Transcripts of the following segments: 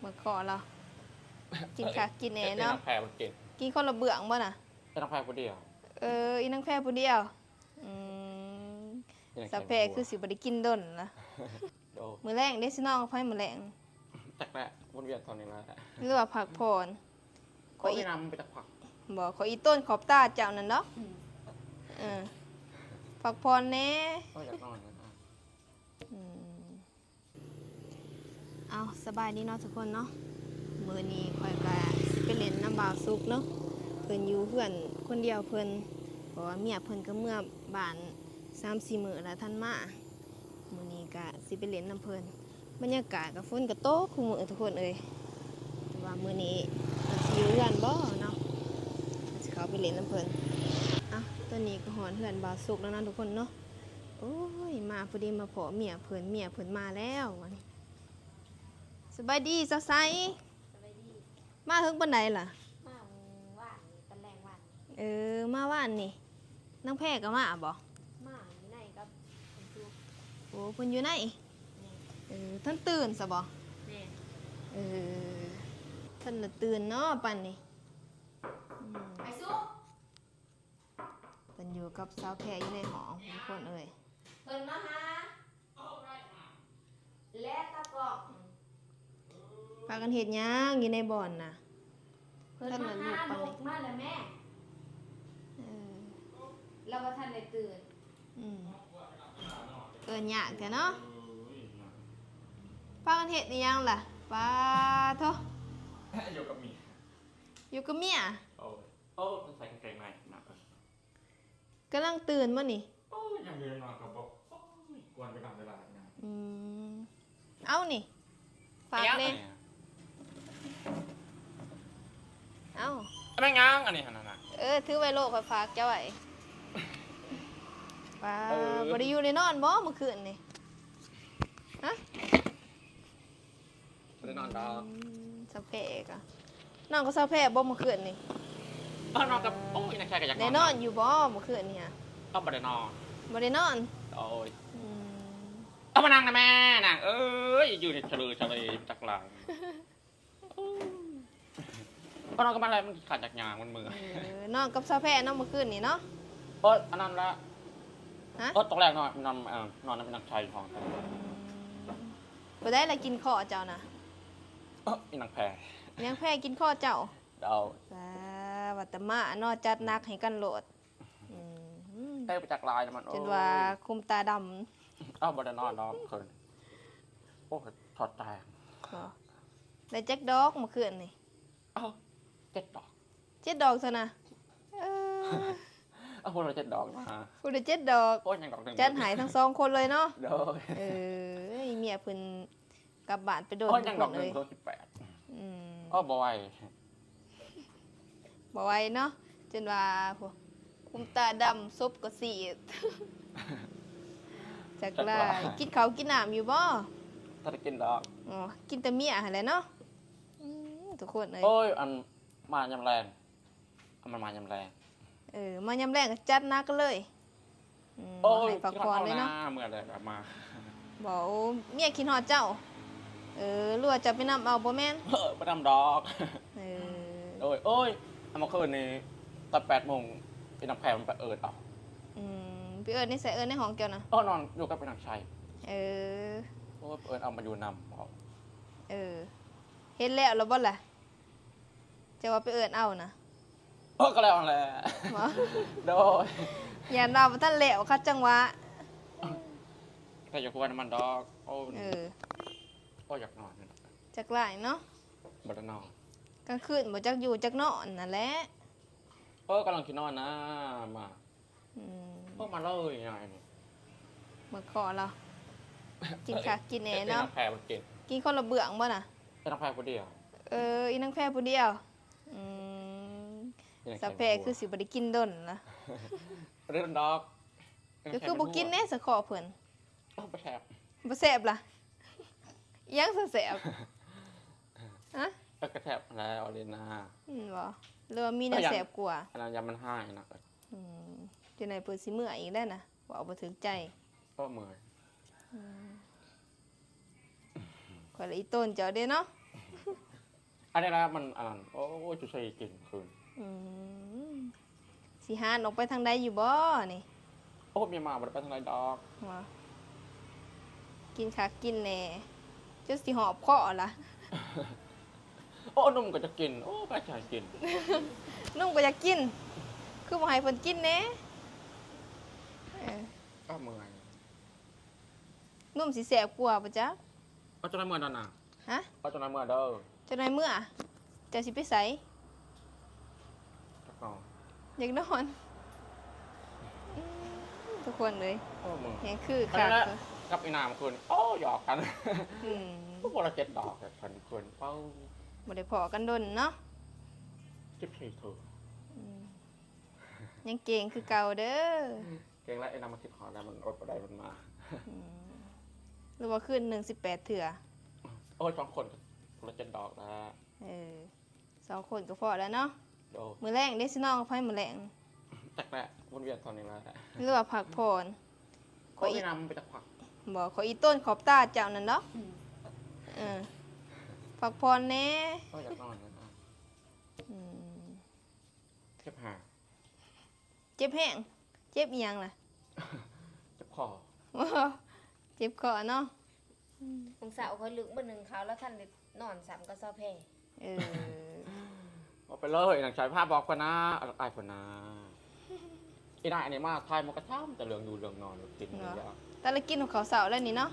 มาขอเรากินค่ะกินแหน่เนาะ น้ำแพรมันกิน กินคนละเบื้องบ่น่ะ เป็นน้ำแพรคนเดียว อีนังแพรผู้เดียวอืมสัพเพคือสิบ่ได้กินดนล่ะ โด มื้อแรงได้สิน้องเอาไผมื้อแรง จักแหละวนเวียนตอนนี้แล้ว หรือว่าพักผ่อน ขออีน้ำไปจากผัก บ่ขออีต้นขอบตาเจ้านั่นเนาะเออพักผ่อนแหน่ ก็อยากนอนนะ อืมเอาสบายดีเนาะทุกคนเนาะมื้อนี้ข่อยก็สิไปเล่นน้ำบ่าวสุกเนาะเพิ่นอยู่เพื่อนคนเดียวเพิ่นเพราะว่าเมียเพิ่นก็เมื่อบ้าน 3-4 มื้อแล้วท่านมามื้อนี้ก็สิไปเล่นน้ำเพิ่นบรรยากาศก็ฝนก็ตกคุมื้อทุกคนเอ้ยแต่ว่ามื้อนี้มันสิอยู่เรือนบ่เนาะมันสิเข้าไปเล่นน้ำเพิ่นอ่ะตอนนี้ก็ฮอดเฮือนบ่าวสุกแล้วนะทุกคนเนาะโอ้ยมาพอดีมาพอเมียเพิ่นมาแล้ววันนี้สบายดีสาวไส สบายดี มาถึงปานใดล่ะ มาว่านตอนแรงวัน มาว่านนี่นางแพรก็มาบ่ มาอยู่ในกับคุณครู โอ้เพิ่นอยู่ไหน แม่ ท่านตื่นซะบ่ แม่ ท่านละตื่นเนาะปันนี่ ไอ้ซุก เพิ่นอยู่กับสาวแพรอยู่ในห้องทุกคนเอ้ย เพิ่นมาหาและตะกอก พากันเฮ็ดหยังอยู่ในบ่อนน่ะ เพิ่นมาหาลูกมาแล้วแม่ เออ แล้วว่าท่านได้ตื่น อืมเอิ้นยากแท้เนาะพากันเฮ็ดอีหยังล่ะป้าโท อยู่กับมี อยู่กับเมีย โอ้ใส่กางเกงในนะ กำลังตื่นบ่นี่ โอ้ยังยืนนอนกับบอกกวนไปตามเวลานะ อืมเอานี่ฝากแน่เอา ไม่ง้างอันนี้ขนาดนั้น ถือไว้โลกข่อยฝากเจ้าไว้ป้าบ่ได้อยู่ในนอนบ่เมื่อคืนนี่ฮะ ไม่ได้นอนดอก สะเพกอะนอนก็สะเพกบ่เมื่อคืนนี่ นอนกับโอ้ยนักแค่ก็อยากนอน ได้นอนอยู่บ่เมื่อคืนนี่ฮะ ต้องไปได้นอน บ่ได้นอน โอ้ย อืม ต้องมานั่งนะแม่นั่งเอ้ยอยู่ในเฉลยจักรลายก็นอนกับมันอะไรมันขาดจากยางมันมือน อนกับสะเพกนอนเมื่อคืนนี่เนาะ โอ้ยอันนั้นละ ฮะ โอ้ตกแรกนอนนอนเป็นนักชายทอง บ่ได้ละกินข้อเจ้านะ อีนังแพร เลี้ยงแพะกินข้อเจ้า เดา วัตมะนอจัดนักให้กันโหลดอืม ได้ไปจากลายมัน จนว่าคุมตาด บไดนอนนอนคืนโอ้ถอดแตง ำบ่ได้แจ็คดอกเมื่อคืนนี่ 7 ดอก 7 ดอกซะนะพวกเรา7 ดอกมา ผู้ได้7 ดอก โอ้ยยังดอกหนึ่ง จัดหายทั้ง2คนเลยเนาะ โดย เมียเพิ่นกลับบ้านไปโดน โอ้ย ทุ ยั ก ง ค ดอก น ห เล นึ่ง ย ตัว18 อืม บอย บ่ไหวเนาะจนว่าพวกคุมตาดำซบก็สีดจักลายกินข้าวกินน้ำอยู่บ่ ถ้าได้กินดอก อ๋อกินแต่เมียหั่นแหละเนาะทุกคนเลย โอ้ยอันมายำแรงมันมายำแรง มายามแรกก็จัดหนักเลยให้พักผ่อนเลยเนาะ เมื่อไรกลับมา บอกเมียคิดฮอดเจ้ารั่วจะไปนำเอาบ่แม่น ไปทำดอก เออ โอ้ยเอามาคืนนี้ตอน8 โมงเป็นนักแพรมันไปเอา พี่ในใส่ในห้องเกี่ยวนะ นอนอยู่กับเป็นนักชัย เออ โอ้ยเอามาอยู่นำเอา เฮ็ดแล้วบ่ล่ะจะว่าไปเอานะ ก็แล้วแหละ บ่ โดย อย่าเราบ่ทันแล้วคัดจังหวะ แต่อย่าควรมันดอกโอ้อยากนอน จักหลายเนาะ บัดนอน กลางคืนบ่จักอยู่จักนอนนั่นแหละ กำลังคิดนอนนะมามาเลยไงนี่ มาขอเรากินค่ะกินแหน่เนาะ นักแพรมันกิน กินคนละเบื้องบ่น่ะ เป็นนักแพรคนเดียว อีนังแพรผู้เดียวสัพเพคือสิบ่ได้กินดนล่ะ เรื่องดอก ก็คือบ่กินแน่สะขอเพิ่น ไปแทบ บ่แซ่บล่ะอิหยังซะแซ่บฮะ กระแทบแล้วเรนา บ่หรือว่ามีแนวแซ่บกว่า อันนั้นยามันให้นะ จังได๋เพิ่นสิเมื่อยอีกได้น่ะเว้าบ่ถึงใจ ก็เมื่อย ข่อยละอีต้นเจ้าเด้เนาะ อันนี้นะมันโอ้ยจุชัยกินคืน อืมสิหานออกไปทางใดอยู่บ่นี่ โอ้เมียมาบ่ได้ไปทางไหนดอก ว่ากินคักกินแหน่จะสิหอบเคาะล่ะ โอ้นมก็จะกินโอ้ไปชายกิน นุ่มก็อยากกิน คือบ่ให้เพิ่นกินแหน่เออ ก็เมื่อย นุ่มสิแซ่บกว่าบ่จ๊ะ เอาจนได้เมื่อนั่นน่ะ ฮะ เอาจนได้เมื่อเด้อ จังไดเมื่อเจะสิไปไส จักหน่อย อยากนอนอืมทุกคนเลย โอ้มึง แฮงคือ อัน คั นี้ ก แหละกับอีนามคืนโอ้หยอกกัน อืม พวกเรา7 ดอกแต่พันคืนเป้า บ่ได้พอกันดนเนาะ 14 เถอะ อืมยังเก่งคือเก่าเด้อ เก่งแล้วไอ้นามมาคิดหอแล้วมันอดบ่ได้มันมา อืมหรือว่าขึ้น118เถื่อ โอ้ย2 คนคนละ7 ดอกแล้ว เออ2คนก็พอแล้วเนาะ โด มื้อแรงเด้สิน้องเอาไผมื้อแรง จักแหละวนเวียนตอนนี้แล้วแหละ หรือว่าพักผ่อน โอ้ยอีนามมันไปจักผัก บ่ขออีต้นขอบตาเจ้านั่นเนาะเออพักผ่อนแหน่ โอ้ยอยากนอนนะ อืม เจ็บหา เจ็บแห้งเจ็บอีหยังล่ะ เจ็บคอ เจ็บคอเนาะ ของสาวเขาลึกบ่หนึงเขาแล้วท่านได้นอนซ้ำก็เซาแพ้ เออ เอาไปเลยหนังชายภาพบอกคนนะไอ้คนนะอีนายอันนี้มากทายมันกระท่ำแต่เรื่องอยู่เรื่องนอนเรื่องกินเรื่องยา แต่ละกินของเขาวเสาร์แล้วนี่เนาะ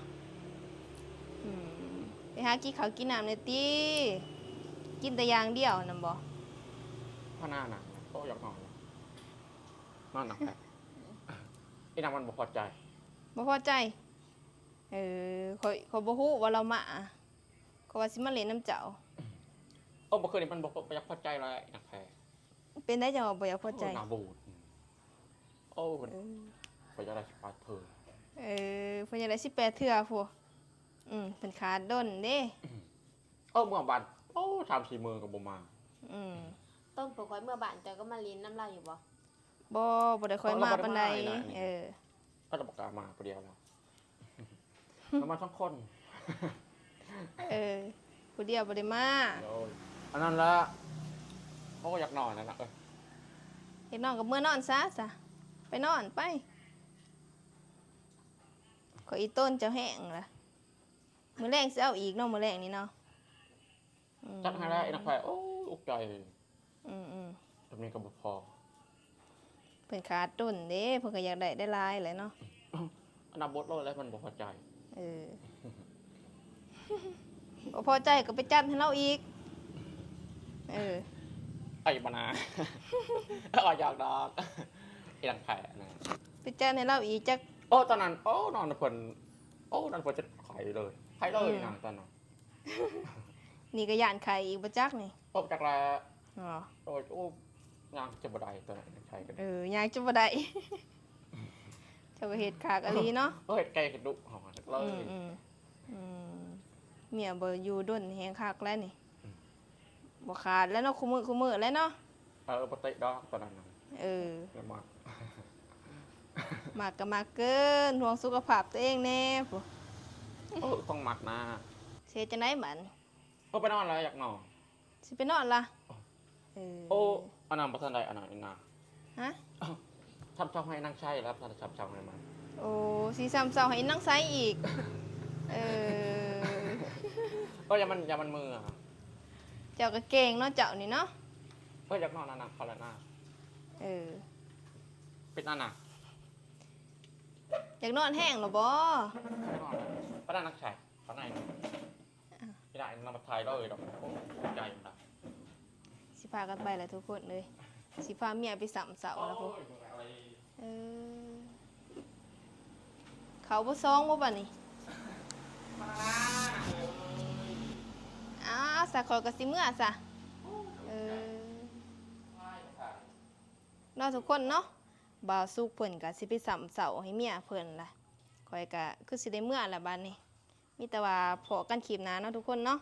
อืมไปหากินข้าวกินน้ำเนี่ยติกินแต่อย่างเดียวนำบ่ พ่อหน้าหนักโอ้อยากนอนนอนหนักแหละอีนายมันบอกพอใจ บ่พอใจเออขอยบ่ฮู้ว่าเรามาเขาว่าสิมาเล่นน้ำเจ้า โอ้เมื่อคืนนี้มันบอกอยากพอใจเลยหนักแพ้ เป็นได้จังว่าบ่อยากพอใจ หนาบูดโอ้มัน เออ ไปจะได้สปาร์เธอ เออเพิ่นอยากได้18เทื่อพู้เพิ่นขาดด้นเด้ โอ้เมื่อบันโอ้3-4 มือกับบ่มา อืม ต้นปกไว้เมื่อบ้านแต่ก็มาลินน้ำลายอยู่บ่ บ่ได้ค่อยมาปานใดเออ ก็จะบอกกล้ามาคนเดียวแล้วแล้วมา2 คน เออผู้เดียวบ่ได้มา โอ้ยอันนั้นละเขาก็อยากนอนนั่นแหละ เฮ็ดนอนกับมื้อนอนซะไปนอนไปขออีต้นเจ้าแห้งล่ะมื้อแรงสิเอาอีกเนาะมื้อแรงนี่เนาะอืม จัดให้ได้ไอ้นักแพ้โอ้อุกใจ อืม ตรงนี้ก็บ่พอ เพิ่นขาดต้นเด้เพิ่นก็อยากได้หลายแหละเนาะ อันดับบทโลดแล้วมันบ่พอใจ เออ บ่พอใจก็ไปจัดให้เราอีกเออ ไอ้บานา เอาอยากดอกไอ้นักแพ้นะ ไปจัดให้เราอีกจัก โอ้ตอนนั้นโอ้นอนเพิ่นโอ้นอนเพิ่นจะไข่เลยไข่เลยนางตอนนั้น นี่ก็ย่านไข่อีกบ่จักนี่ โอ้จากแล้ว อ๋อ โอ้ยโอ้ยางจะบ่ได้ตอนนั้นใช่กัน ยายจะบ่ได้ จะไปเฮ็ดขากอะลีเนาะ เฮ้ยไก่กระดุกหอมเลย อืมเมียบ่อยู่ด้นแฮงคักแล้วนี่บ่ขาดแล้วเนาะคุมื้อแล้วเนาะ ปกติดอกตอนนั้นน่ะ เออ เยอะมาก มากก็มากเกินห่วงสุขภาพตัวเองแน่พุ โอ้ต้องหมักนะ เสียจังได๋บัด โอ้ไปนอนแล้วอยากนอน สิไปนอนล่ะเออ โอ้อันนั้นบ่ทันได้อันนั้นอีกนะ ฮะ ทำช่องให้นางใช่แล้วทำช่องให้มัน โอ้สิซ้ำเซาให้นั่งไสอีก เออ ก็อย่ามันมืออ่ะ เจ้าก็เก่งเนาะเจ้านี่เนาะ ก็อยากนอนนั่นน่ะเขาละหน้า เออ ปิดนั่นน่ะ อยากนอนแห้งเหรอบ่ ไม่นอนนะป้าด้านนักชายป้าไหนไม่ได้นำมาถ่ายเลยดอกโอ้ใจมันดับ สิพากันไปแหละทุกคนเลยสิพาเมียไปสามเสาแล้วพุเออเขาบ่ซองบ่บัดนี้อ้าวสะขอยก็สิเมื่อซะเออเนาะทุกคนเนาะบ่าวสุกเพิ่นก็สิไปสามเสาให้เมียเพิ่นล่ะข้อยก็คือสิได้เมื่อละบัดนี้มีแต่ว่าพอกันคลิปหน้าเนาะทุกคนเนาะ